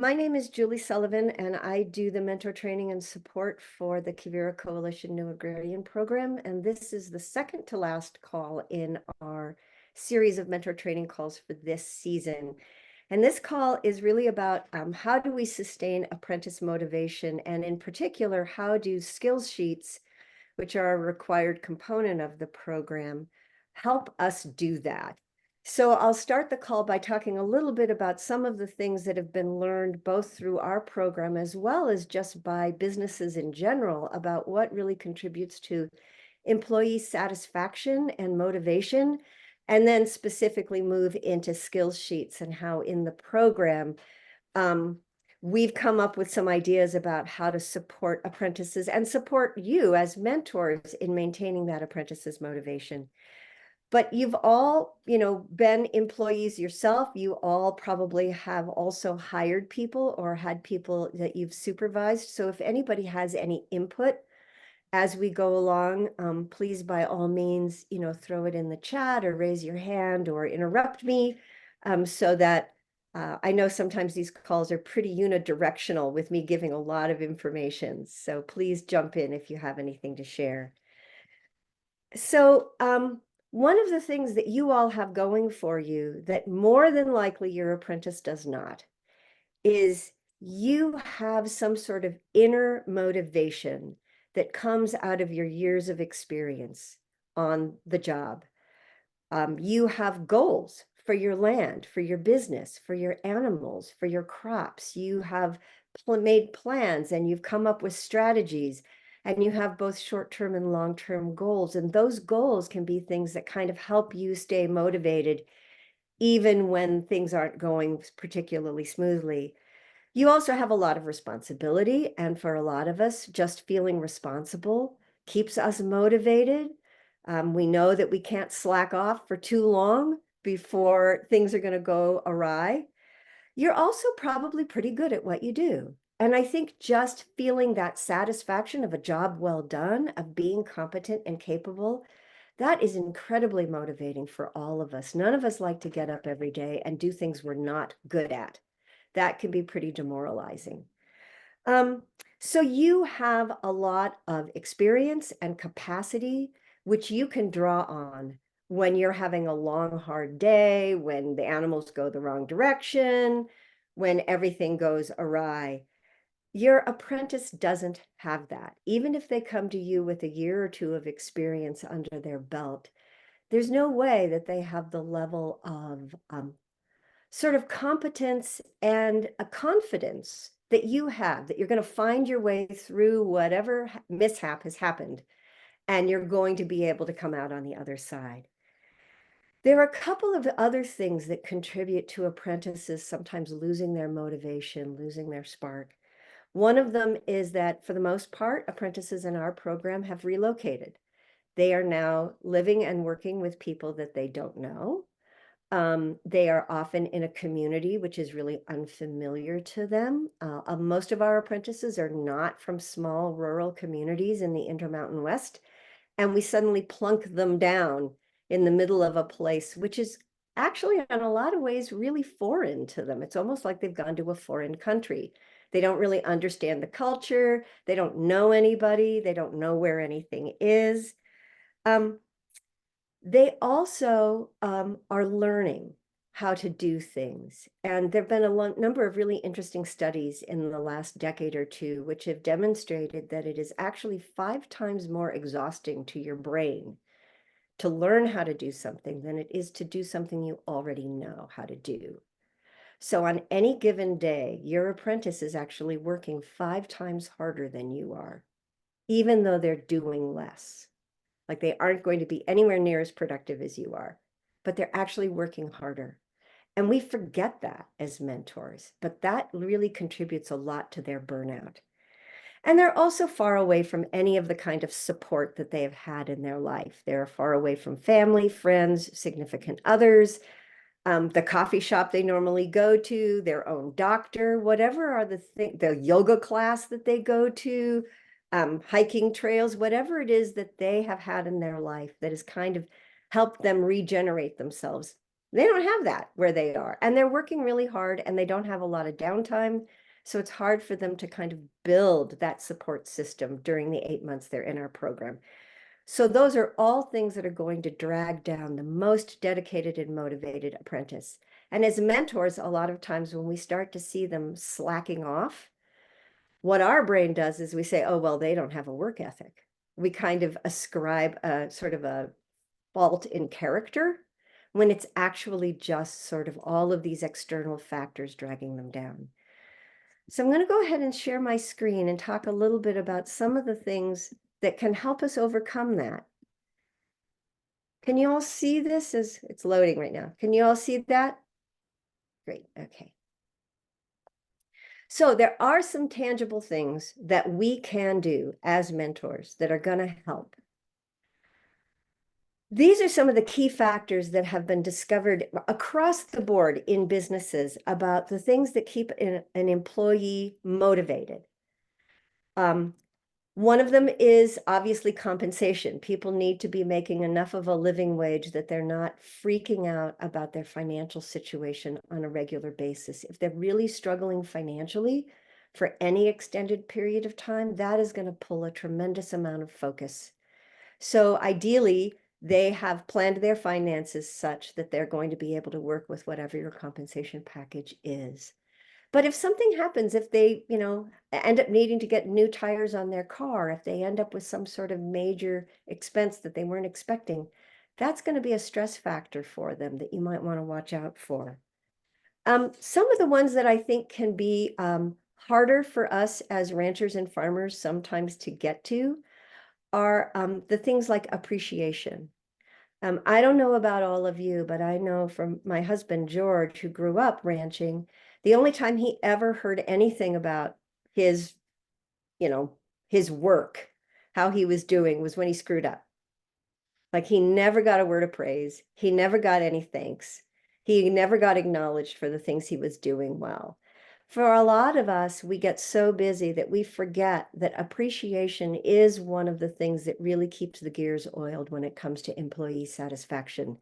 My name is Julie Sullivan, and I do the mentor training and support for the Quivira Coalition New Agrarian Program. And this is the second to last call in our series of mentor training calls for this season. And this call is really about how do we sustain apprentice motivation? And in particular, how do skills sheets, which are a required component of the program, help us do that? So I'll start the call by talking a little bit about some of the things that have been learned both through our program as well as just by businesses in general about what really contributes to employee satisfaction and motivation, and then specifically move into skills sheets and how in the program um, we've come up with some ideas about how to support apprentices and support you as mentors in maintaining that apprentice's motivation. But you've all, been employees yourself. You all probably have also hired people or had people that you've supervised. So if anybody has any input as we go along, please, by all means, throw it in the chat or raise your hand or interrupt me, so that I know sometimes these calls are pretty unidirectional with me giving a lot of information. So please jump in if you have anything to share. So one of the things that you all have going for you that more than likely your apprentice does not is you have some sort of inner motivation that comes out of your years of experience on the job. You have goals for your land, for your business, for your animals, for your crops. You have made plans and you've come up with strategies, and you have both short-term and long-term goals. And those goals can be things that kind of help you stay motivated even when things aren't going particularly smoothly. You also have a lot of responsibility, and for a lot of us, just feeling responsible keeps us motivated. We know that we can't slack off for too long before things are going to go awry. You're also probably pretty good at what you do. And I think just feeling that satisfaction of a job well done, of being competent and capable, that is incredibly motivating for all of us. None of us like to get up every day and do things we're not good at. That can be pretty demoralizing. Um, so you have a lot of experience and capacity, which you can draw on when you're having a long, hard day, when the animals go the wrong direction, when everything goes awry. Your apprentice doesn't have that. Even if they come to you with a year or two of experience under their belt, there's no way that they have the level of sort of competence and a confidence that you have, that you're going to find your way through whatever mishap has happened, and you're going to be able to come out on the other side. There are a couple of other things that contribute to apprentices sometimes losing their motivation, losing their spark. One of them is that, for the most part, apprentices in our program have relocated. They are now living and working with people that they don't know. They are often in a community which is really unfamiliar to them. Most of our apprentices are not from small rural communities in the Intermountain West, and we suddenly plunk them down in the middle of a place which is actually in a lot of ways really foreign to them. It's almost like they've gone to a foreign country. They don't really understand the culture. They don't know anybody. They don't know where anything is. They also are learning how to do things. And there have been a number of really interesting studies in the last decade or two, which have demonstrated that it is actually 5 times more exhausting to your brain to learn how to do something than it is to do something you already know how to do. So on any given day, your apprentice is actually working 5 times harder than you are, even though they're doing less. Like, they aren't going to be anywhere near as productive as you are, but they're actually working harder. And we forget that as mentors, but that really contributes a lot to their burnout. And they're also far away from any of the kind of support that they have had in their life. They're far away from family, friends, significant others, the coffee shop they normally go to, their own doctor, whatever are the yoga class that they go to, hiking trails, whatever it is that they have had in their life that has kind of helped them regenerate themselves. They don't have that where they are, and they're working really hard and they don't have a lot of downtime. So it's hard for them to kind of build that support system during the 8 months they're in our program. So those are all things that are going to drag down the most dedicated and motivated apprentice. And as mentors, a lot of times when we start to see them slacking off, what our brain does is we say, oh, well, they don't have a work ethic. We kind of ascribe a sort of a fault in character when it's actually just sort of all of these external factors dragging them down. So I'm going to go ahead and share my screen and talk a little bit about some of the things that can help us overcome that. Can you all see this as it's loading right now? Can you all see that? Great, okay. So there are some tangible things that we can do as mentors that are going to help. These are some of the key factors that have been discovered across the board in businesses about the things that keep an employee motivated. One of them is obviously compensation. People need to be making enough of a living wage that they're not freaking out about their financial situation on a regular basis. If they're really struggling financially for any extended period of time, that is going to pull a tremendous amount of focus. So ideally, they have planned their finances such that they're going to be able to work with whatever your compensation package is. But if something happens, if they, end up needing to get new tires on their car, if they end up with some sort of major expense that they weren't expecting, that's going to be a stress factor for them that you might want to watch out for. Some of the ones that I think can be harder for us as ranchers and farmers sometimes to get to are the things like appreciation. I don't know about all of you, but I know from my husband, George, who grew up ranching, the only time he ever heard anything about his, his work, how he was doing, was when he screwed up. Like he never got a word of praise. He never got any thanks. He never got acknowledged for the things he was doing well. For a lot of us, we get so busy that we forget that appreciation is one of the things that really keeps the gears oiled when it comes to employee satisfaction.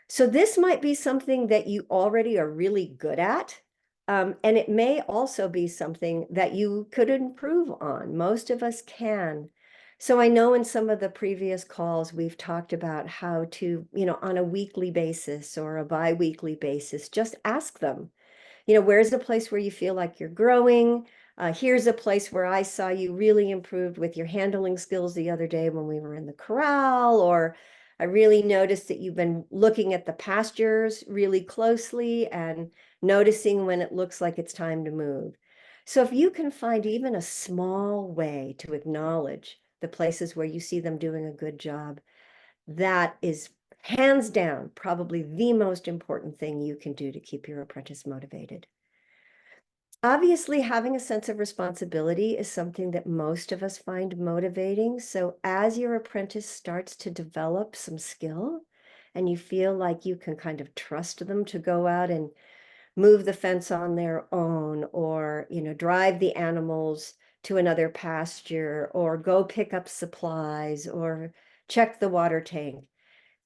So this might be something that you already are really good at. And it may also be something that you could improve on. Most of us can. So I know in some of the previous calls, we've talked about how to, on a weekly basis or a bi-weekly basis, just ask them, where's a place where you feel like you're growing? Here's a place where I saw you really improved with your handling skills the other day when we were in the corral, or I really noticed that you've been looking at the pastures really closely and noticing when it looks like it's time to move. So if you can find even a small way to acknowledge the places where you see them doing a good job, that is hands down probably the most important thing you can do to keep your apprentice motivated. Obviously, having a sense of responsibility is something that most of us find motivating. So as your apprentice starts to develop some skill and you feel like you can kind of trust them to go out and move the fence on their own, or, drive the animals to another pasture, or go pick up supplies, or check the water tank.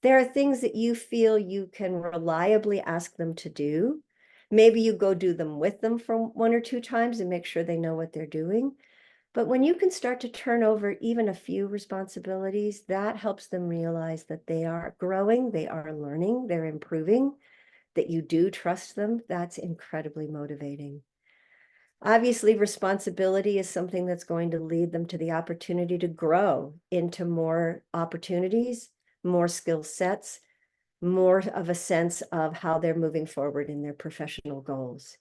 There are things that you feel you can reliably ask them to do. Maybe you go do them with them for 1 or 2 times and make sure they know what they're doing. But when you can start to turn over even a few responsibilities, that helps them realize that they are growing, they are learning, they're improving, that you do trust them. That's incredibly motivating. Obviously, responsibility is something that's going to lead them to the opportunity to grow into more opportunities, more skill sets, more of a sense of how they're moving forward in their professional goals.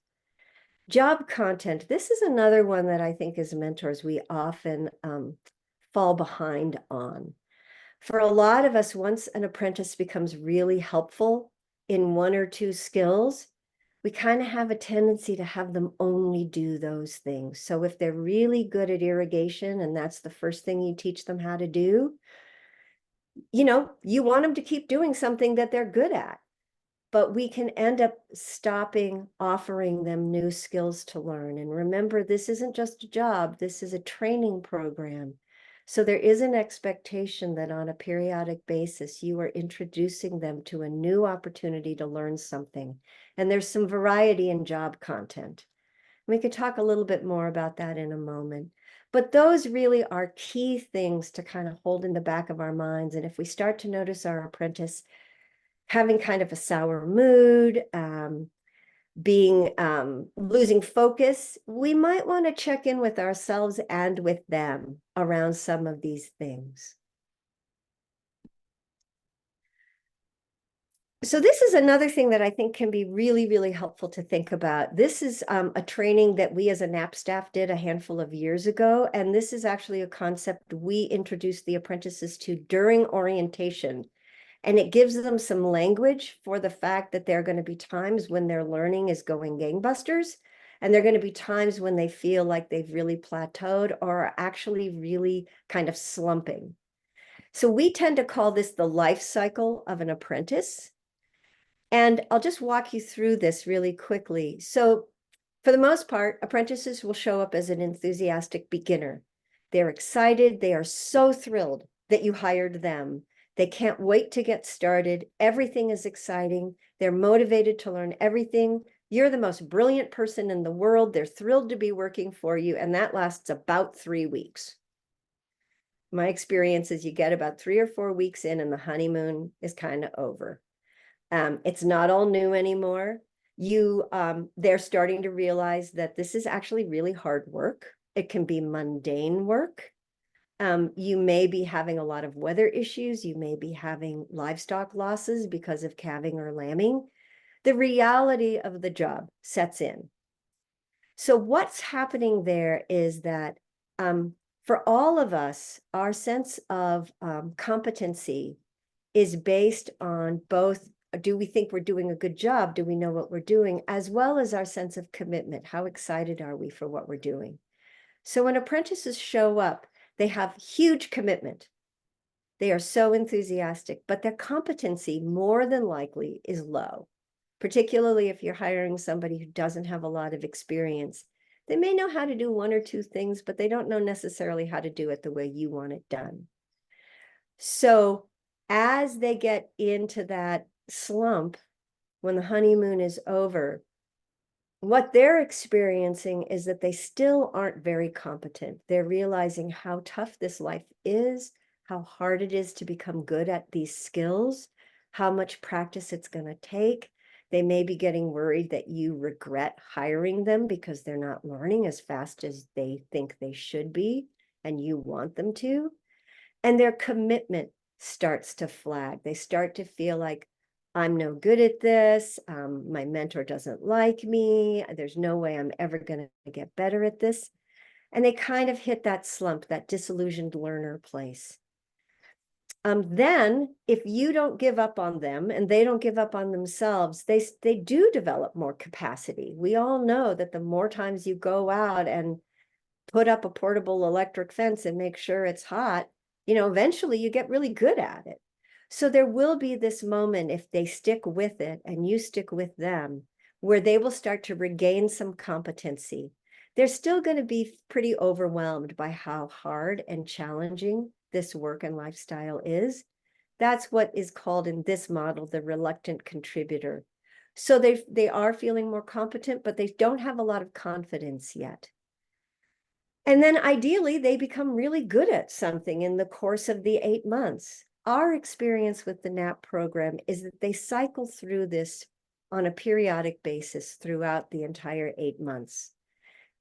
Job content. This is another one that I think as mentors, we often fall behind on. For a lot of us, once an apprentice becomes really helpful in 1 or 2 skills, we kind of have a tendency to have them only do those things. So if they're really good at irrigation and that's the first thing you teach them how to do, you want them to keep doing something that they're good at. But we can end up stopping offering them new skills to learn. And remember, this isn't just a job, this is a training program. So there is an expectation that on a periodic basis, you are introducing them to a new opportunity to learn something. And there's some variety in job content. We could talk a little bit more about that in a moment. But those really are key things to kind of hold in the back of our minds. And if we start to notice our apprentice having kind of a sour mood, losing focus, we might want to check in with ourselves and with them around some of these things. So this is another thing that I think can be really, really helpful to think about. This is a training that we as a NAP staff did a handful of years ago. And this is actually a concept we introduced the apprentices to during orientation. And it gives them some language for the fact that there are going to be times when their learning is going gangbusters. And there are going to be times when they feel like they've really plateaued or are actually really kind of slumping. So we tend to call this the life cycle of an apprentice. And I'll just walk you through this really quickly. So for the most part, apprentices will show up as an enthusiastic beginner. They're excited. They are so thrilled that you hired them. They can't wait to get started. Everything is exciting. They're motivated to learn everything. You're the most brilliant person in the world. They're thrilled to be working for you. And that lasts about 3 weeks. My experience is you get about 3 or 4 weeks in and the honeymoon is kind of over. It's not all new anymore. They're starting to realize that this is actually really hard work. It can be mundane work. You may be having a lot of weather issues. You may be having livestock losses because of calving or lambing. The reality of the job sets in. So what's happening there is that for all of us, our sense of competency is based on both, do we think we're doing a good job? Do we know what we're doing? As well as our sense of commitment. How excited are we for what we're doing? So when apprentices show up, they have huge commitment. They are so enthusiastic, but their competency more than likely is low, particularly if you're hiring somebody who doesn't have a lot of experience. They may know how to do 1 or 2 things, but they don't know necessarily how to do it the way you want it done. So as they get into that slump, when the honeymoon is over, what they're experiencing is that they still aren't very competent. They're realizing how tough this life is, how hard it is to become good at these skills, how much practice it's going to take. They may be getting worried that you regret hiring them because they're not learning as fast as they think they should be, and you want them to. And their commitment starts to flag. They start to feel like, I'm no good at this. My mentor doesn't like me. There's no way I'm ever going to get better at this. And they kind of hit that slump, that disillusioned learner place. Then if you don't give up on them and they don't give up on themselves, they do develop more capacity. We all know that the more times you go out and put up a portable electric fence and make sure it's hot, eventually you get really good at it. So there will be this moment, if they stick with it and you stick with them, where they will start to regain some competency. They're still going to be pretty overwhelmed by how hard and challenging this work and lifestyle is. That's what is called in this model the reluctant contributor. So they are feeling more competent, but they don't have a lot of confidence yet. And then ideally, they become really good at something in the course of the 8 months. Our experience with the NAP program is that they cycle through this on a periodic basis throughout the entire 8 months.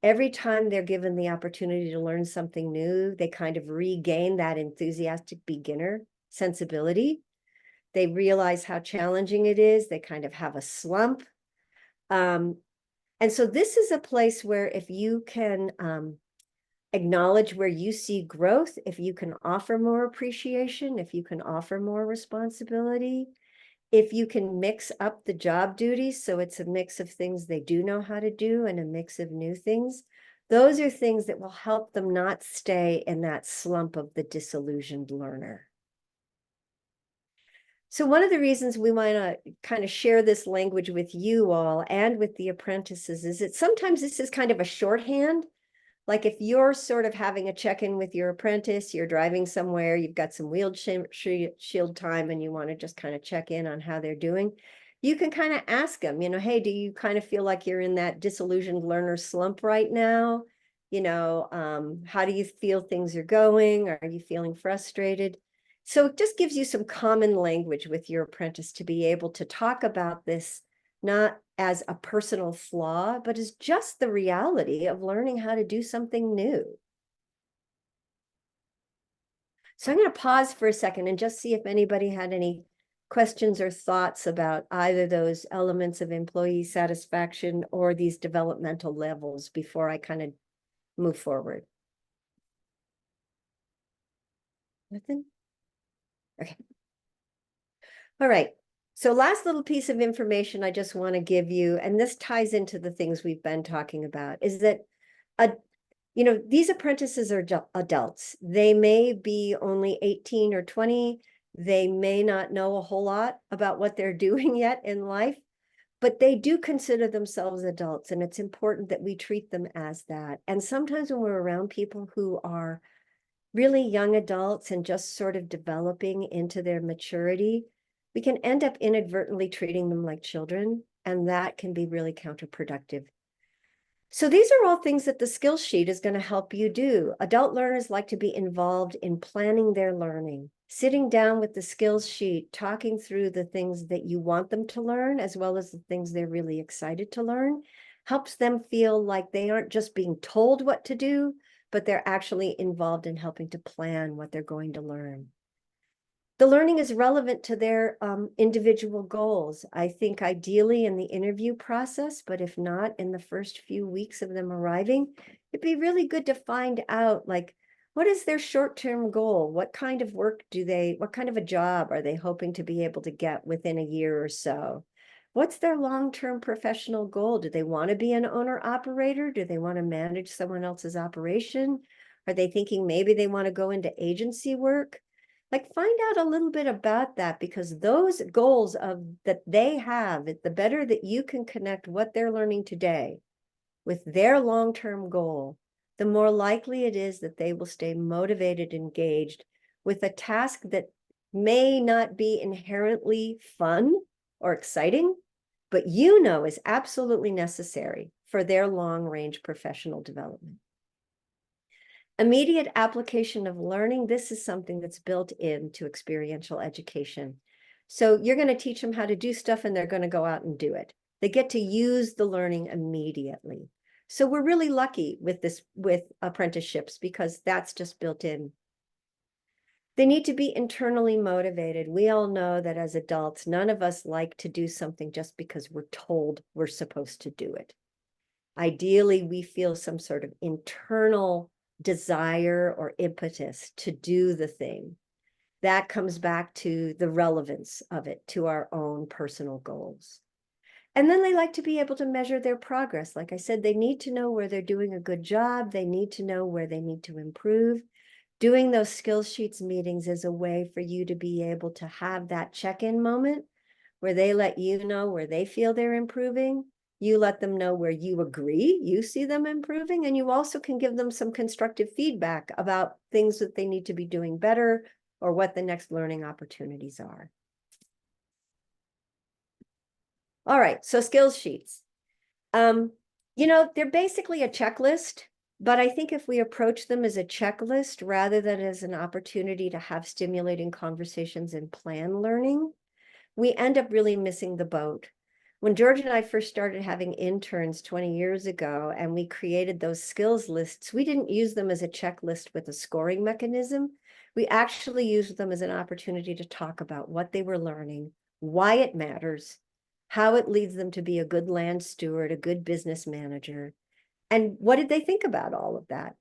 Every time they're given the opportunity to learn something new, they kind of regain that enthusiastic beginner sensibility. They realize how challenging it is. They kind of have a slump. And so this is a place where if you can acknowledge where you see growth, if you can offer more appreciation, if you can offer more responsibility, if you can mix up the job duties so it's a mix of things they do know how to do and a mix of new things, those are things that will help them not stay in that slump of the disillusioned learner. So one of the reasons we want to kind of share this language with you all and with the apprentices is that sometimes this is kind of a shorthand Like if you're sort of having a check-in with your apprentice, you're driving somewhere, you've got some shield time and you want to just kind of check in on how they're doing, you can kind of ask them, hey, do you kind of feel like you're in that disillusioned learner slump right now? How do you feel things are going? Are you feeling frustrated? So it just gives you some common language with your apprentice to be able to talk about this, not as a personal flaw, but as just the reality of learning how to do something new. So I'm going to pause for a second and just see if anybody had any questions or thoughts about either those elements of employee satisfaction or these developmental levels before I kind of move forward. Nothing? Okay. All right. So last little piece of information I just want to give you, and this ties into the things we've been talking about, is that these apprentices are adults. They may be only 18 or 20. They may not know a whole lot about what they're doing yet in life, but they do consider themselves adults, and it's important that we treat them as that. And sometimes when we're around people who are really young adults and just sort of developing into their maturity, we can end up inadvertently treating them like children, and that can be really counterproductive. So these are all things that the skill sheet is going to help you do. Adult learners like to be involved in planning their learning, sitting down with the skills sheet, talking through the things that you want them to learn, as well as the things they're really excited to learn, helps them feel like they aren't just being told what to do, but they're actually involved in helping to plan what they're going to learn. The learning is relevant to their individual goals. I think ideally in the interview process, but if not in the first few weeks of them arriving, it'd be really good to find out, like, what is their short-term goal? What kind of work what kind of a job are they hoping to be able to get within a year or so? What's their long-term professional goal? Do they want to be an owner-operator? Do they want to manage someone else's operation? Are they thinking maybe they want to go into agency work? Like, find out a little bit about that, because those goals that they have, the better that you can connect what they're learning today with their long-term goal, the more likely it is that they will stay motivated, engaged with a task that may not be inherently fun or exciting, but is absolutely necessary for their long-range professional development. Immediate application of learning, this is something that's built into experiential education. So you're going to teach them how to do stuff and they're going to go out and do it. They get to use the learning immediately. So we're really lucky with apprenticeships, because that's just built in. They need to be internally motivated. We all know that as adults, none of us like to do something just because we're told we're supposed to do it. Ideally, we feel some sort of internal desire or impetus to do the thing. That comes back to the relevance of it to our own personal goals. And then they like to be able to measure their progress. Like I said, they need to know where they're doing a good job. They need to know where they need to improve. Doing those skills sheets meetings is a way for you to be able to have that check-in moment where they let you know where they feel they're improving. You let them know where you agree, you see them improving, and you also can give them some constructive feedback about things that they need to be doing better or what the next learning opportunities are. All right, so skills sheets. They're basically a checklist, but I think if we approach them as a checklist rather than as an opportunity to have stimulating conversations and plan learning, we end up really missing the boat. When George and I first started having interns 20 years ago and we created those skills lists, we didn't use them as a checklist with a scoring mechanism. We actually used them as an opportunity to talk about what they were learning, why it matters, how it leads them to be a good land steward, a good business manager, and what did they think about all of that.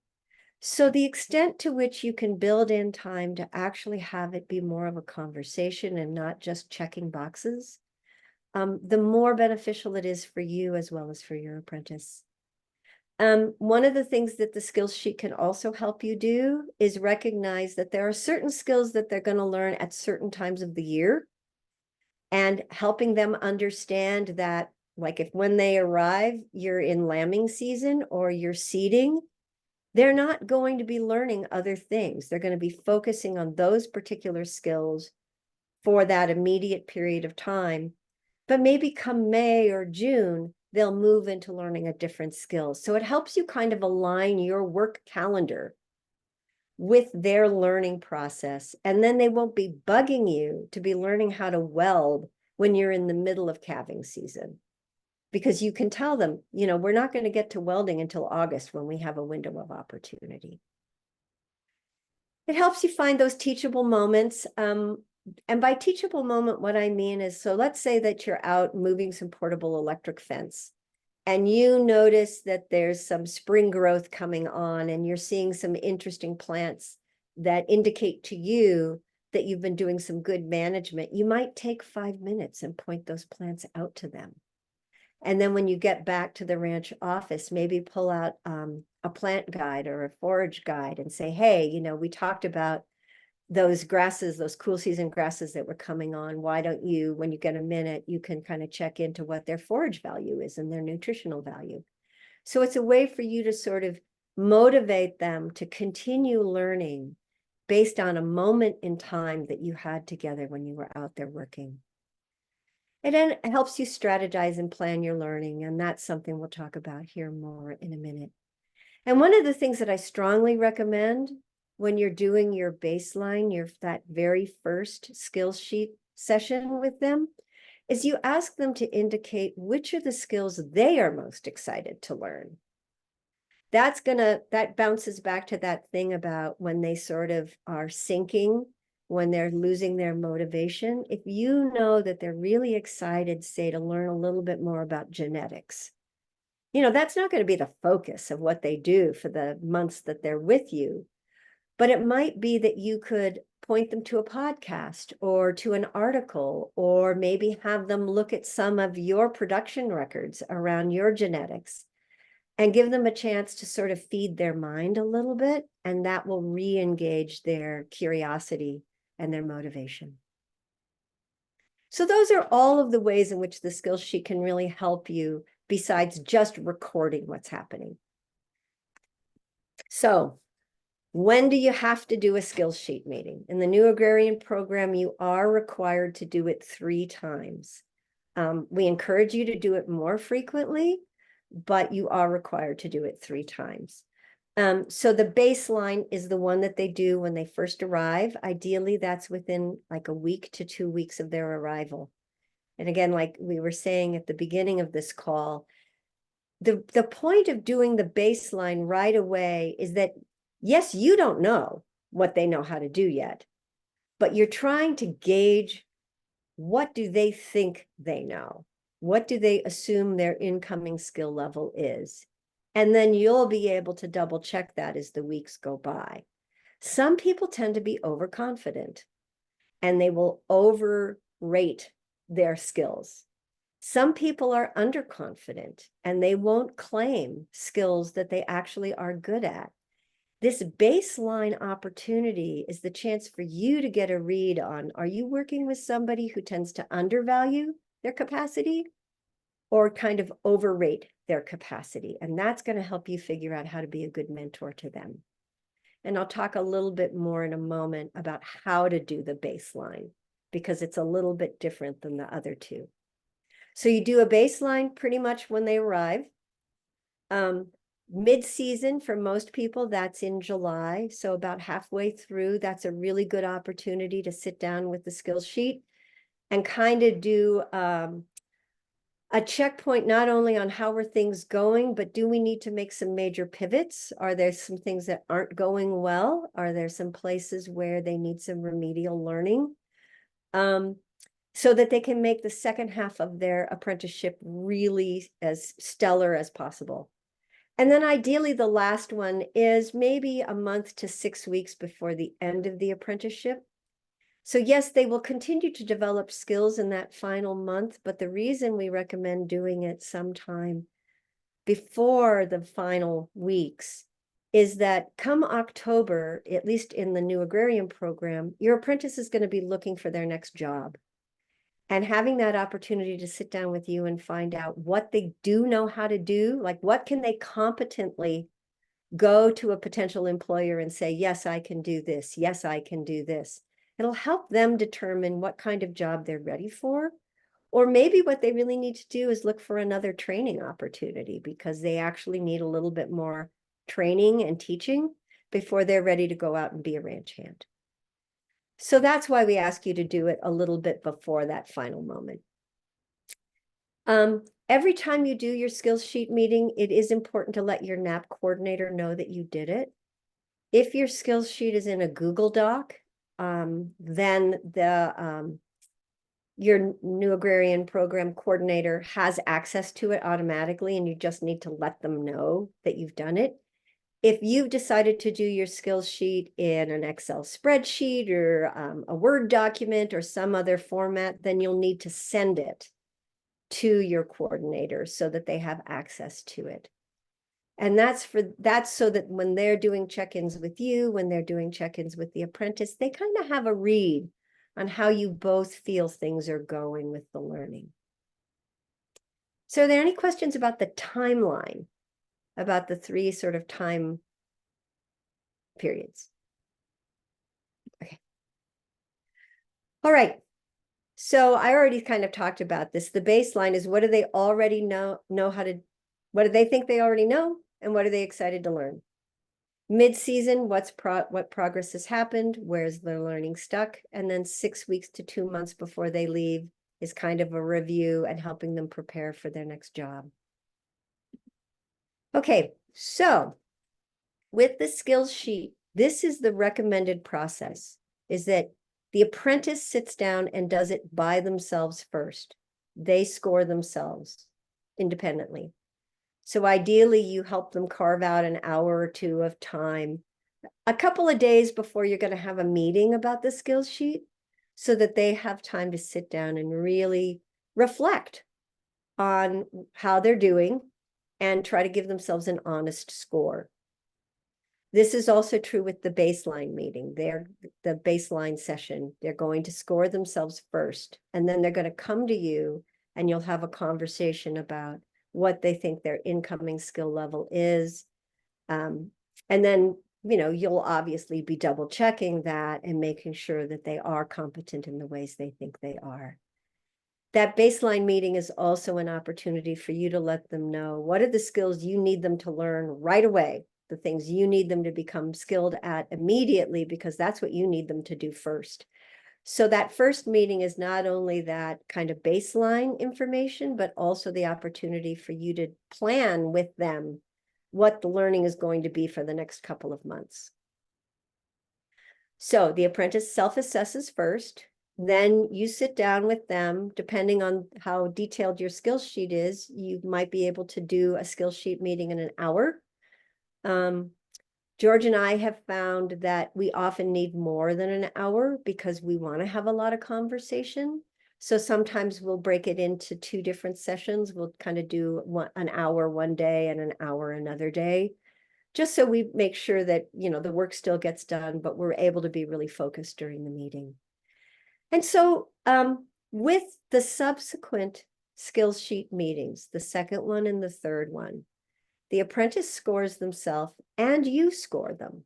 So the extent to which you can build in time to actually have it be more of a conversation and not just checking boxes, the more beneficial it is for you as well as for your apprentice. One of the things that the skills sheet can also help you do is recognize that there are certain skills that they're going to learn at certain times of the year, and helping them understand that, like, if when they arrive, you're in lambing season or you're seeding, they're not going to be learning other things. They're going to be focusing on those particular skills for that immediate period of time. But maybe come May or June, they'll move into learning a different skill. So it helps you kind of align your work calendar with their learning process. And then they won't be bugging you to be learning how to weld when you're in the middle of calving season. Because you can tell them, we're not going to get to welding until August when we have a window of opportunity. It helps you find those teachable moments. And by teachable moment, what I mean is, so let's say that you're out moving some portable electric fence and you notice that there's some spring growth coming on and you're seeing some interesting plants that indicate to you that you've been doing some good management. You might take 5 minutes and point those plants out to them. And then when you get back to the ranch office, maybe pull out a plant guide or a forage guide and say, hey, we talked about those grasses, those cool season grasses that were coming on. Why don't you, when you get a minute, you can kind of check into what their forage value is and their nutritional value. So it's a way for you to sort of motivate them to continue learning based on a moment in time that you had together when you were out there working. And then it helps you strategize and plan your learning. And that's something we'll talk about here more in a minute. And one of the things that I strongly recommend when you're doing your baseline, that very first skills sheet session with them, is you ask them to indicate which are the skills they are most excited to learn. That bounces back to that thing about when they sort of are sinking, when they're losing their motivation. If you know that they're really excited, say, to learn a little bit more about genetics, that's not going to be the focus of what they do for the months that they're with you. But it might be that you could point them to a podcast or to an article, or maybe have them look at some of your production records around your genetics and give them a chance to sort of feed their mind a little bit. And that will re-engage their curiosity and their motivation. So those are all of the ways in which the skills sheet can really help you besides just recording what's happening. So when do you have to do a skills sheet meeting? In the new agrarian program, you are required to do it 3 times. We encourage you to do it more frequently, but you are required to do it 3 times. So the baseline is the one that they do when they first arrive. Ideally, that's within like a week to 2 weeks of their arrival. And again, like we were saying at the beginning of this call, the point of doing the baseline right away is that, yes, you don't know what they know how to do yet, but you're trying to gauge, what do they think they know? What do they assume their incoming skill level is? And then you'll be able to double check that as the weeks go by. Some people tend to be overconfident and they will overrate their skills. Some people are underconfident and they won't claim skills that they actually are good at. This baseline opportunity is the chance for you to get a read on, are you working with somebody who tends to undervalue their capacity or kind of overrate their capacity? And that's going to help you figure out how to be a good mentor to them. And I'll talk a little bit more in a moment about how to do the baseline, because it's a little bit different than the other two. So you do a baseline pretty much when they arrive. Mid-season for most people, that's in July. So about halfway through, that's a really good opportunity to sit down with the skills sheet and kind of do a checkpoint, not only on how are things going, but do we need to make some major pivots? Are there some things that aren't going well? Are there some places where they need some remedial learning? So that they can make the second half of their apprenticeship really as stellar as possible. And then ideally, the last one is maybe a month to 6 weeks before the end of the apprenticeship. So yes, they will continue to develop skills in that final month, but the reason we recommend doing it sometime before the final weeks is that come October, at least in the new agrarian program, your apprentice is going to be looking for their next job. And having that opportunity to sit down with you and find out what they do know how to do, like what can they competently go to a potential employer and say, yes, I can do this. Yes, I can do this. It'll help them determine what kind of job they're ready for. Or maybe what they really need to do is look for another training opportunity because they actually need a little bit more training and teaching before they're ready to go out and be a ranch hand. So that's why we ask you to do it a little bit before that final moment. Every time you do your skills sheet meeting, it is important to let your NAP coordinator know that you did it. If your skills sheet is in a Google Doc, then your new agrarian program coordinator has access to it automatically, and you just need to let them know that you've done it. If you've decided to do your skills sheet in an Excel spreadsheet or a Word document or some other format, then you'll need to send it to your coordinator so that they have access to it. And that's so that when they're doing check-ins with you, when they're doing check-ins with the apprentice, they kind of have a read on how you both feel things are going with the learning. So are there any questions about the timeline, about the 3 sort of time periods? Okay. All right. So I already kind of talked about this. The baseline is, what do they already know how to, what do they think they already know? And what are they excited to learn? Mid-season, what progress has happened? Where's their learning stuck? And then 6 weeks to 2 months before they leave is kind of a review and helping them prepare for their next job. Okay, so with the skills sheet, this is the recommended process, is that the apprentice sits down and does it by themselves first. They score themselves independently. So ideally, you help them carve out an hour or 2 of time, a couple of days before you're going to have a meeting about the skills sheet, so that they have time to sit down and really reflect on how they're doing and try to give themselves an honest score. This is also true with the baseline meeting. The baseline session. They're going to score themselves first, and then they're going to come to you and you'll have a conversation about what they think their incoming skill level is. And then, you'll obviously be double checking that and making sure that they are competent in the ways they think they are. That baseline meeting is also an opportunity for you to let them know what are the skills you need them to learn right away, the things you need them to become skilled at immediately, because that's what you need them to do first. So that first meeting is not only that kind of baseline information, but also the opportunity for you to plan with them what the learning is going to be for the next couple of months. So the apprentice self-assesses first. Then you sit down with them. Depending on how detailed your skills sheet is, you might be able to do a skills sheet meeting in an hour. George and I have found that we often need more than an hour because we want to have a lot of conversation. So sometimes we'll break it into 2 different sessions. We'll kind of do an hour one day and an hour another day, just so we make sure that, the work still gets done, but we're able to be really focused during the meeting. And so with the subsequent skills sheet meetings, the second one and the third one, the apprentice scores themselves and you score them.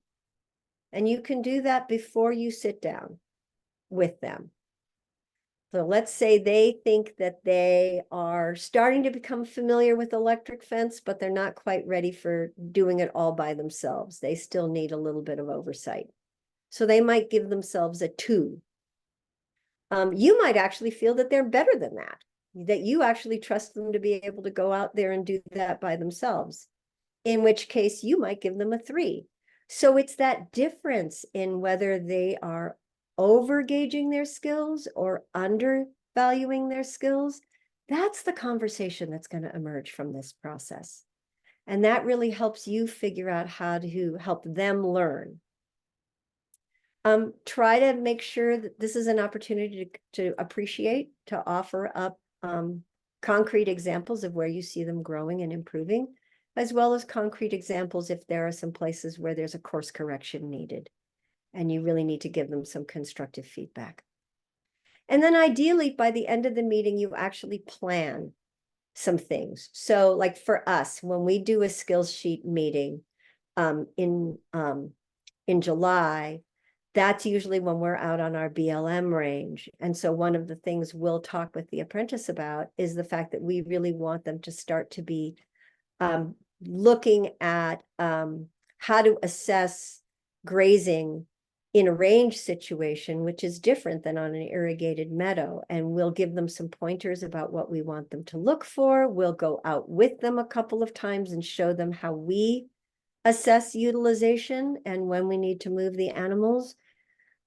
And you can do that before you sit down with them. So let's say they think that they are starting to become familiar with electric fence, but they're not quite ready for doing it all by themselves. They still need a little bit of oversight. So they might give themselves a 2. You might actually feel that they're better than that you actually trust them to be able to go out there and do that by themselves, in which case you might give them a 3. So it's that difference in whether they are over-gauging their skills or undervaluing their skills. That's the conversation that's going to emerge from this process. And that really helps you figure out how to help them learn. Try to make sure that this is an opportunity to appreciate, to offer up concrete examples of where you see them growing and improving, as well as concrete examples if there are some places where there's a course correction needed and you really need to give them some constructive feedback. And then ideally, by the end of the meeting, you actually plan some things. So like for us, when we do a skills sheet meeting, in July, that's usually when we're out on our BLM range. And so one of the things we'll talk with the apprentice about is the fact that we really want them to start to be looking at how to assess grazing in a range situation, which is different than on an irrigated meadow. And we'll give them some pointers about what we want them to look for. We'll go out with them a couple of times and show them how we assess utilization and when we need to move the animals.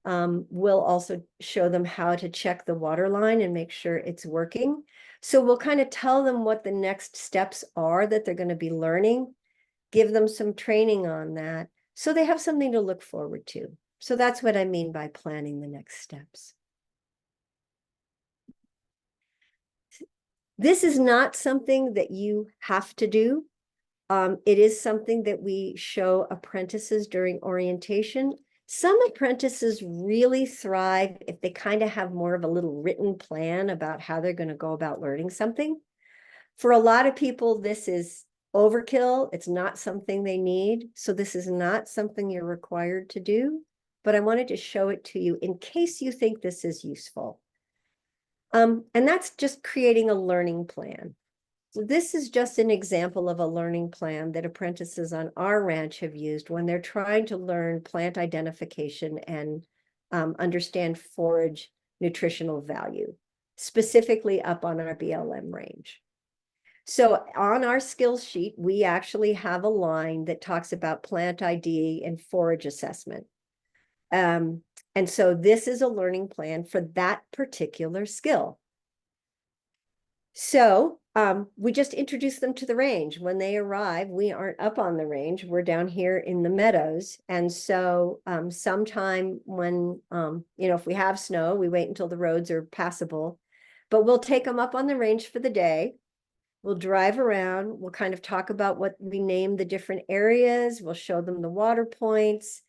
We'll also show them how to check the water line and make sure it's working. So we'll kind of tell them what the next steps are that they're going to be learning, give them some training on that, so they have something to look forward to. So that's what I mean by planning the next steps. This is not something that you have to do. It is something that we show apprentices during orientation. Some apprentices really thrive if they kind of have more of a little written plan about how they're going to go about learning something. For a lot of people, this is overkill. It's not something they need. So this is not something you're required to do, but I wanted to show it to you in case you think this is useful. And that's just creating a learning plan. So this is just an example of a learning plan that apprentices on our ranch have used when they're trying to learn plant identification and understand forage nutritional value, specifically up on our BLM range. So on our skills sheet, we actually have a line that talks about plant ID and forage assessment. And so this is a learning plan for that particular skill. So we just introduce them to the range. When they arrive, we aren't up on the range. We're down here in the meadows. And so sometime when, if we have snow, we wait until the roads are passable. But we'll take them up on the range for the day. We'll drive around. We'll kind of talk about what we name the different areas. We'll show them the water points.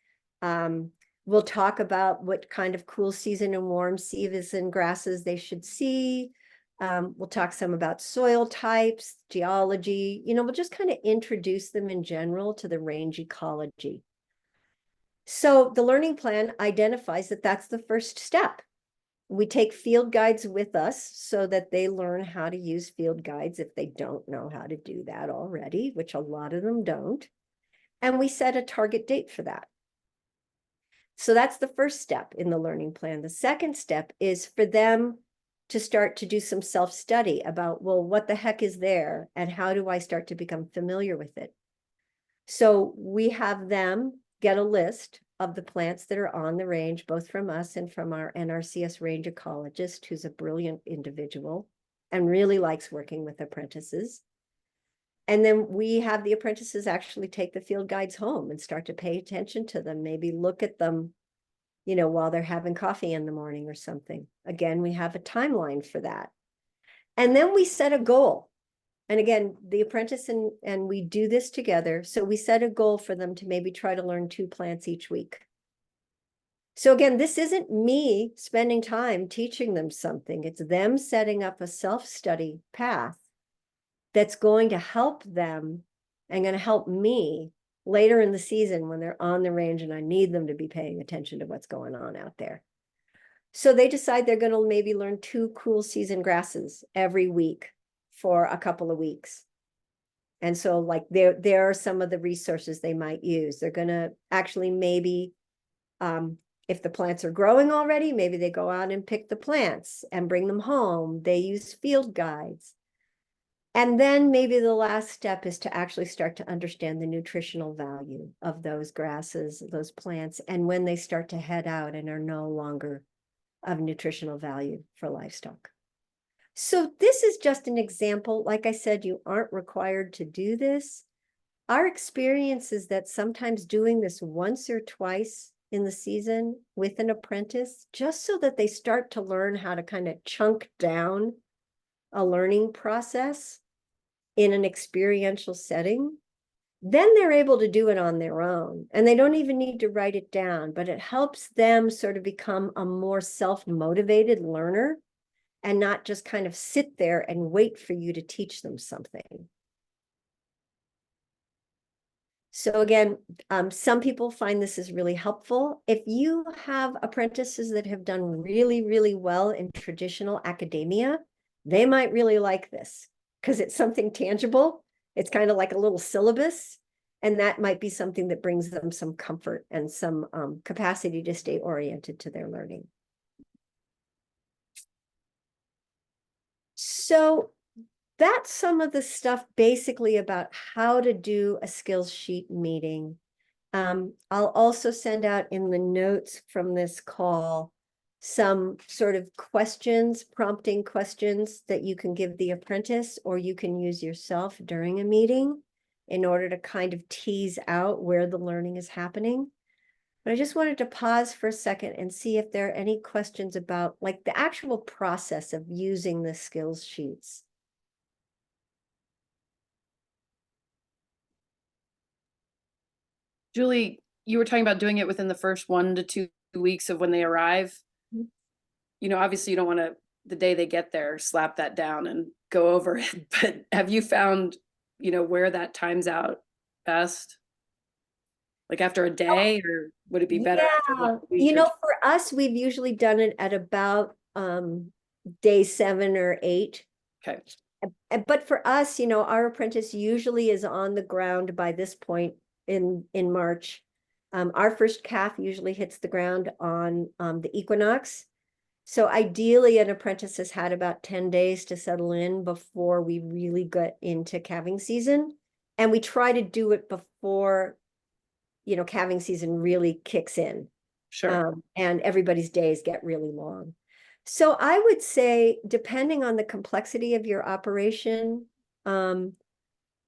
We'll talk about what kind of cool season and warm season grasses they should see. We'll talk some about soil types, geology. We'll just kind of introduce them in general to the range ecology. So the learning plan identifies that that's the first step. We take field guides with us so that they learn how to use field guides if they don't know how to do that already, which a lot of them don't. And we set a target date for that. So that's the first step in the learning plan. The second step is for them to start to do some self-study about, well, what the heck is there and how do I start to become familiar with it? So we have them get a list of the plants that are on the range, both from us and from our NRCS range ecologist, who's a brilliant individual and really likes working with apprentices. And then we have the apprentices actually take the field guides home and start to pay attention to them, maybe look at them, while they're having coffee in the morning or something. Again, we have a timeline for that. And then we set a goal. And again, the apprentice and we do this together. So we set a goal for them to maybe try to learn 2 plants each week. So again, this isn't me spending time teaching them something. It's them setting up a self-study path that's going to help them and going to help me later in the season when they're on the range and I need them to be paying attention to what's going on out there. So they decide they're going to maybe learn 2 cool season grasses every week for a couple of weeks. And so like there are some of the resources they might use. They're going to actually maybe, if the plants are growing already, maybe they go out and pick the plants and bring them home. They use field guides. And then maybe the last step is to actually start to understand the nutritional value of those grasses, those plants, and when they start to head out and are no longer of nutritional value for livestock. So this is just an example. Like I said, you aren't required to do this. Our experience is that sometimes doing this once or twice in the season with an apprentice, just so that they start to learn how to kind of chunk down a learning process in an experiential setting, then they're able to do it on their own. And they don't even need to write it down, but it helps them sort of become a more self-motivated learner and not just kind of sit there and wait for you to teach them something. So again, some people find this is really helpful. If you have apprentices that have done really, really well in traditional academia, they might really like this because it's something tangible. It's kind of like a little syllabus, and that might be something that brings them some comfort and some capacity to stay oriented to their learning. So that's some of the stuff basically about how to do a skills sheet meeting. I'll also send out in the notes from this call some sort of questions, prompting questions that you can give the apprentice or you can use yourself during a meeting in order to kind of tease out where the learning is happening. But I just wanted to pause for a second and see if there are any questions about like the actual process of using the skills sheets. Julie, you were talking about doing it within the first 1 to 2 weeks of when they arrive. Mm-hmm. You know, obviously you don't want to, the day they get there, slap that down and go over it. But have you found, you know, where that times out best? Like after a day, or would it be better after like a week You or know, two? for us, we've usually done it at about day 7 or 8. Okay. But for us, you know, our apprentice usually is on the ground by this point in March. Our first calf usually hits the ground on the equinox. So ideally, an apprentice has had about 10 days to settle in before we really get into calving season. And we try to do it before, you know, calving season really kicks in. Sure. And everybody's days get really long. So I would say, depending on the complexity of your operation, you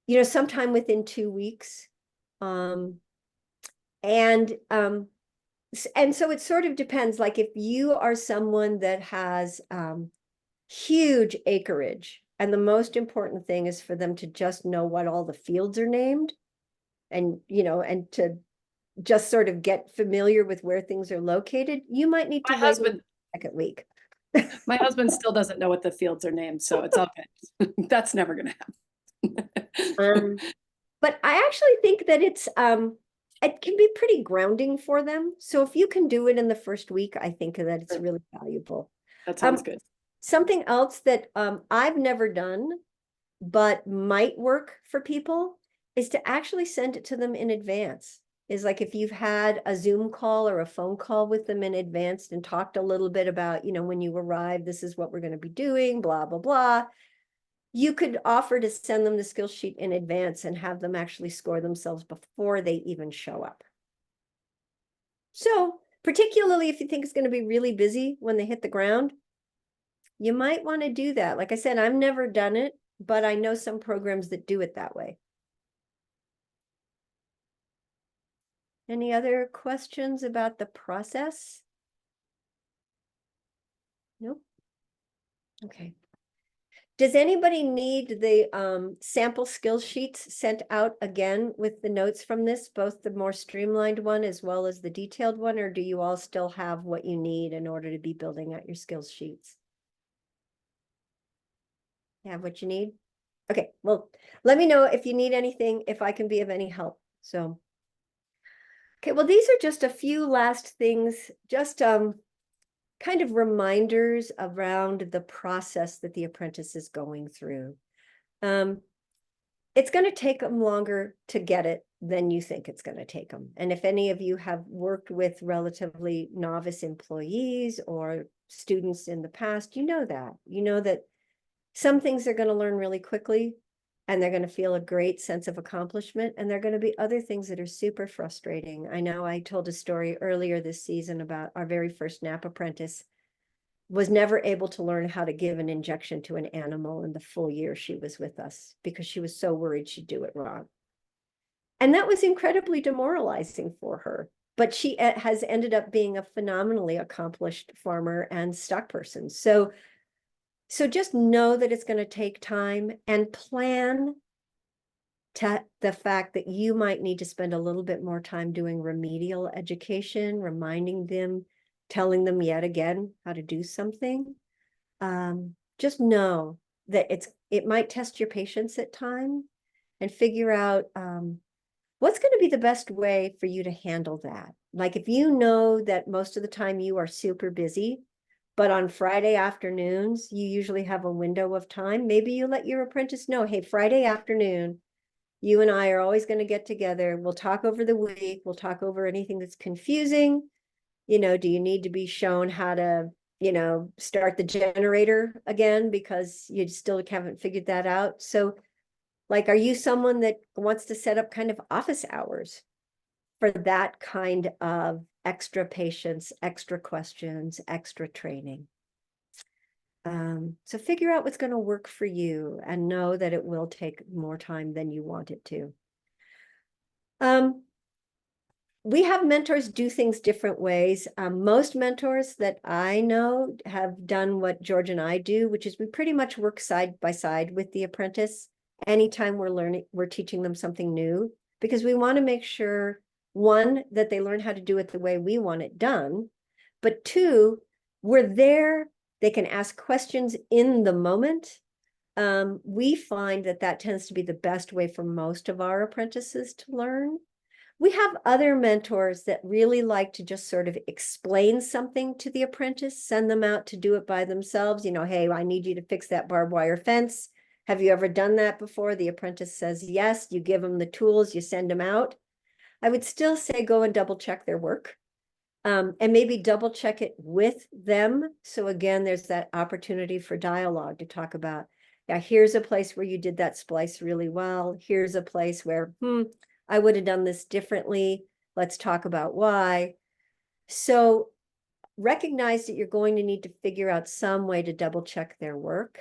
know, sometime within 2 weeks. Um, and so it sort of depends. Like if you are someone that has huge acreage, and the most important thing is for them to just know what all the fields are named, and you know, and to just sort of get familiar with where things are located, you might need to My wait a husband, second week. my husband still doesn't know what the fields are named, so it's all good. That's never gonna happen. But I actually think that it can be pretty grounding for them. So if you can do it in the first week, I think that it's really valuable. That sounds good. Something else that I've never done, but might work for people, is to actually send it to them in advance. Is like if you've had a Zoom call or a phone call with them in advance and talked a little bit about, you know, when you arrive, this is what we're going to be doing, blah, blah, blah. You could offer to send them the skill sheet in advance and have them actually score themselves before they even show up. So particularly if you think it's going to be really busy when they hit the ground, you might want to do that. Like I said, I've never done it, but I know some programs that do it that way. Any other questions about the process? Nope. Okay. Does anybody need the sample skill sheets sent out again with the notes from this, both the more streamlined one as well as the detailed one, or do you all still have what you need in order to be building out your skills sheets? You have what you need? Okay, well, let me know if you need anything, if I can be of any help. So, okay, well, these are just a few last things, just kind of reminders around the process that the apprentice is going through. It's going to take them longer to get it than you think it's going to take them. And if any of you have worked with relatively novice employees or students in the past, you know that some things they're going to learn really quickly and they're going to feel a great sense of accomplishment. And there are going to be other things that are super frustrating. I know I told a story earlier this season about our very first NAP apprentice was never able to learn how to give an injection to an animal in the full year she was with us because she was so worried she'd do it wrong. And that was incredibly demoralizing for her. But she has ended up being a phenomenally accomplished farmer and stock person. So just know that it's going to take time and plan to the fact that you might need to spend a little bit more time doing remedial education, reminding them, telling them yet again how to do something. Just know that it might test your patience at time, and figure out what's going to be the best way for you to handle that? Like if you know that most of the time you are super busy, but on Friday afternoons, you usually have a window of time, maybe you let your apprentice know, hey, Friday afternoon, you and I are always going to get together. We'll talk over the week. We'll talk over anything that's confusing. You know, do you need to be shown how to, you know, start the generator again because you still haven't figured that out? So like, are you someone that wants to set up kind of office hours for that kind of extra patience, extra questions, extra training? So figure out what's going to work for you and know that it will take more time than you want it to. We have mentors do things different ways. Most mentors that I know have done what George and I do, which is we pretty much work side by side with the apprentice anytime we're teaching them something new, because we want to make sure, one, that they learn how to do it the way we want it done, but two, we're there, they can ask questions in the moment. We find that that tends to be the best way for most of our apprentices to learn. We have other mentors that really like to just sort of explain something to the apprentice, send them out to do it by themselves. You know, hey, I need you to fix that barbed wire fence. Have you ever done that before? The apprentice says yes. You give them the tools, you send them out. I would still say go and double check their work, and maybe double check it with them. So again, there's that opportunity for dialogue to talk about, yeah, here's a place where you did that splice really well. Here's a place where, I would have done this differently. Let's talk about why. So recognize that you're going to need to figure out some way to double check their work.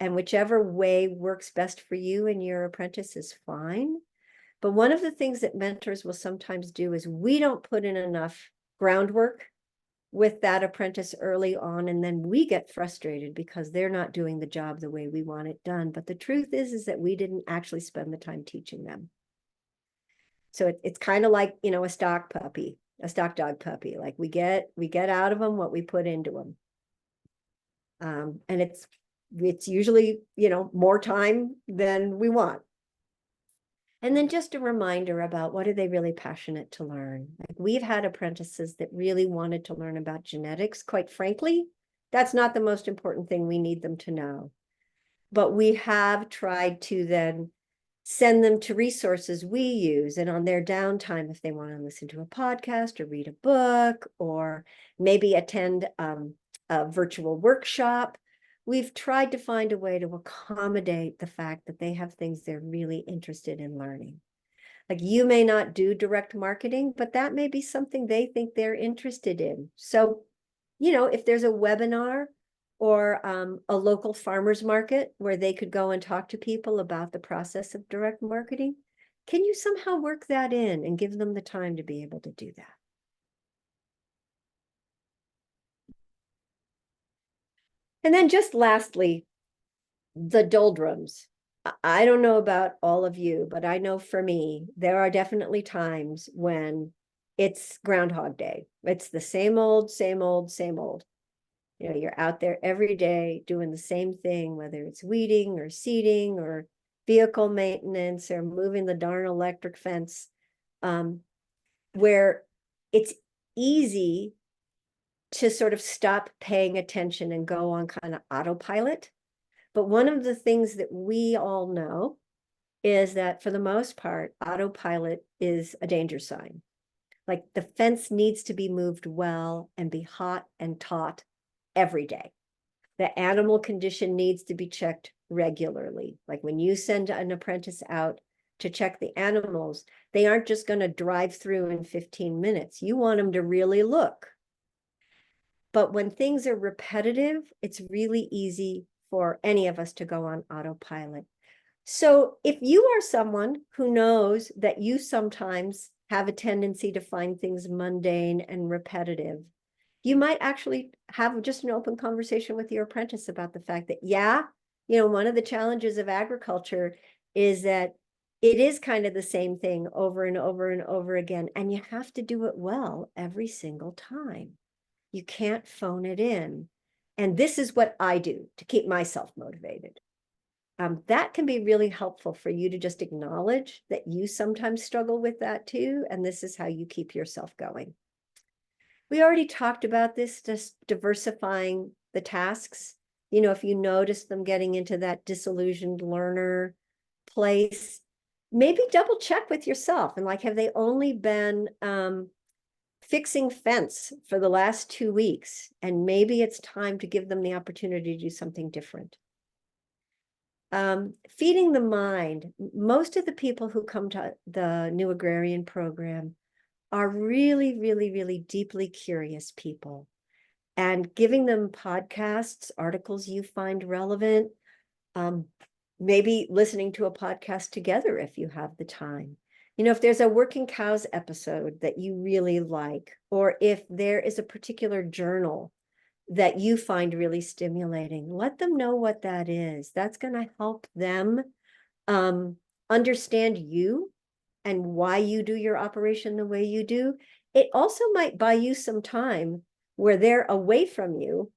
And whichever way works best for you and your apprentice is fine. But one of the things that mentors will sometimes do is we don't put in enough groundwork with that apprentice early on, and then we get frustrated because they're not doing the job the way we want it done. But the truth is that we didn't actually spend the time teaching them. So it's kind of like, you know, a stock dog puppy. Like we get out of them what we put into them. And it's usually, you know, more time than we want. And then just a reminder about what are they really passionate to learn. Like we've had apprentices that really wanted to learn about genetics. Quite frankly, that's not the most important thing we need them to know. But we have tried to then send them to resources we use, and on their downtime, if they want to listen to a podcast or read a book or maybe attend a virtual workshop, we've tried to find a way to accommodate the fact that they have things they're really interested in learning. Like you may not do direct marketing, but that may be something they think they're interested in. So, you know, if there's a webinar or a local farmers market where they could go and talk to people about the process of direct marketing, can you somehow work that in and give them the time to be able to do that? And then just lastly, the doldrums. I don't know about all of you, but I know for me, there are definitely times when it's Groundhog Day. It's the same old, same old, same old. You know, you're out there every day doing the same thing, whether it's weeding or seeding or vehicle maintenance or moving the darn electric fence, where it's easy to sort of stop paying attention and go on kind of autopilot. But one of the things that we all know is that for the most part, autopilot is a danger sign. Like the fence needs to be moved well and be hot and taut every day. The animal condition needs to be checked regularly. Like when you send an apprentice out to check the animals, they aren't just going to drive through in 15 minutes. You want them to really look. But when things are repetitive, it's really easy for any of us to go on autopilot. So if you are someone who knows that you sometimes have a tendency to find things mundane and repetitive, you might actually have just an open conversation with your apprentice about the fact that, yeah, you know, one of the challenges of agriculture is that it is kind of the same thing over and over and over again, and you have to do it well every single time. You can't phone it in. And this is what I do to keep myself motivated. That can be really helpful for you to just acknowledge that you sometimes struggle with that too, and this is how you keep yourself going. We already talked about this, just diversifying the tasks. If you notice them getting into that disillusioned learner place, maybe double check with yourself and like, have they only been fixing fence for the last 2 weeks? And maybe it's time to give them the opportunity to do something different. Feeding the mind. Most of the people who come to the New Agrarian Program are really, really, really deeply curious people. And giving them podcasts, articles you find relevant, maybe listening to a podcast together if you have the time. If there's a Working Cows episode that you really like, or if there is a particular journal that you find really stimulating, let them know what that is. That's going to help them understand you and why you do your operation the way you do. It also might buy you some time where they're away from you.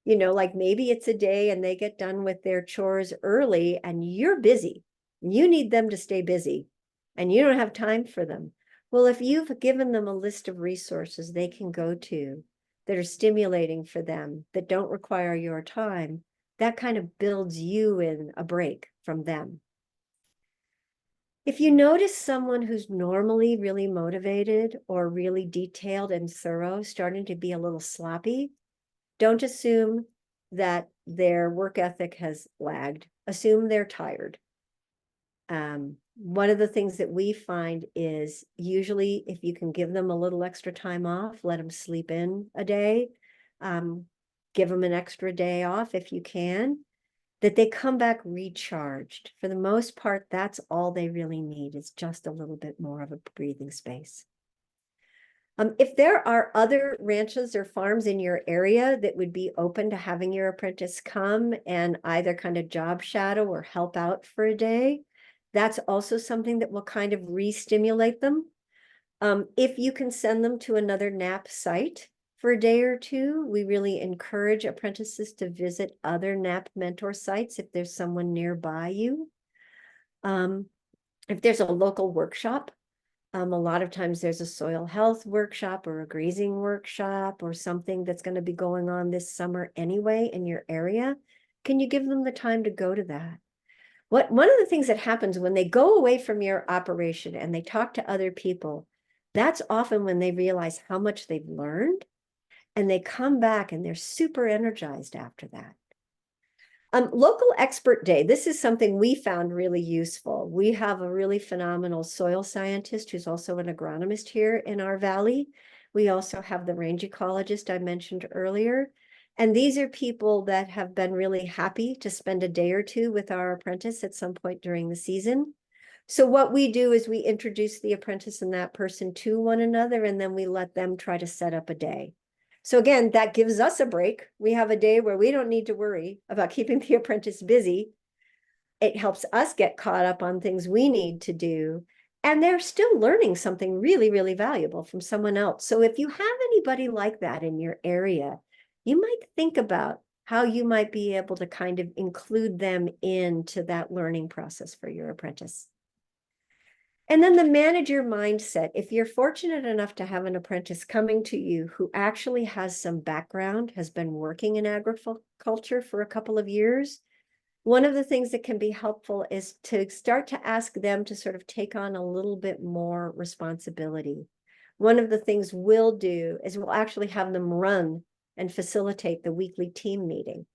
Like maybe it's a day and they get done with their chores early and you're busy. You need them to stay busy and you don't have time for them. Well, if you've given them a list of resources they can go to that are stimulating for them, that don't require your time, that kind of builds you in a break from them. If you notice someone who's normally really motivated or really detailed and thorough starting to be a little sloppy, don't assume that their work ethic has lagged. Assume they're tired. One of the things that we find is usually if you can give them a little extra time off, let them sleep in a day, give them an extra day off if you can, that they come back recharged. For the most part, that's all they really need, is just a little bit more of a breathing space. If there are other ranches or farms in your area that would be open to having your apprentice come and either kind of job shadow or help out for a day, that's also something that will kind of re-stimulate them. If you can send them to another NAP site for a day or two, we really encourage apprentices to visit other NAP mentor sites if there's someone nearby you. If there's a local workshop, a lot of times there's a soil health workshop or a grazing workshop or something that's going to be going on this summer anyway in your area. Can you give them the time to go to that? One of the things that happens when they go away from your operation and they talk to other people, that's often when they realize how much they've learned and they come back and they're super energized after that. Local expert day. This is something we found really useful. We have a really phenomenal soil scientist who's also an agronomist here in our valley. We also have the range ecologist I mentioned earlier. And these are people that have been really happy to spend a day or two with our apprentice at some point during the season. So what we do is we introduce the apprentice and that person to one another, and then we let them try to set up a day. So again, that gives us a break. We have a day where we don't need to worry about keeping the apprentice busy. It helps us get caught up on things we need to do. And they're still learning something really, really valuable from someone else. So if you have anybody like that in your area, you might think about how you might be able to kind of include them into that learning process for your apprentice. And then the manager mindset. If you're fortunate enough to have an apprentice coming to you who actually has some background, has been working in agriculture for a couple of years, one of the things that can be helpful is to start to ask them to sort of take on a little bit more responsibility. One of the things we'll do is we'll actually have them run and facilitate the weekly team meeting.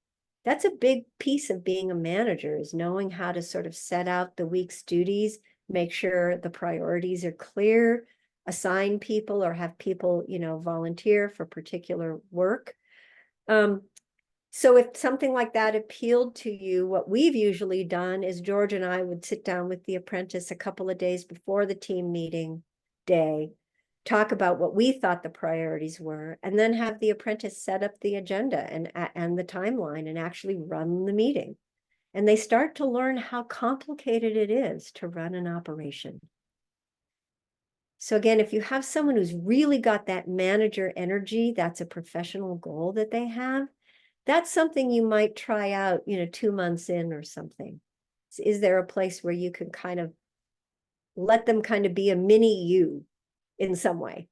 That's a big piece of being a manager, is knowing how to sort of set out the week's duties, make sure the priorities are clear, assign people or have people, volunteer for particular work. So if something like that appealed to you, what we've usually done is George and I would sit down with the apprentice a couple of days before the team meeting day, talk about what we thought the priorities were, and then have the apprentice set up the agenda and the timeline and actually run the meeting. And they start to learn how complicated it is to run an operation. So again, if you have someone who's really got that manager energy, that's a professional goal that they have, that's something you might try out, 2 months in or something. Is there a place where you can kind of let them kind of be a mini you in some way?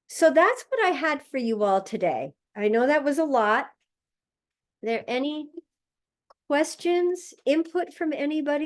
So that's what I had for you all today. I know that was a lot. Are there any questions, input from anybody?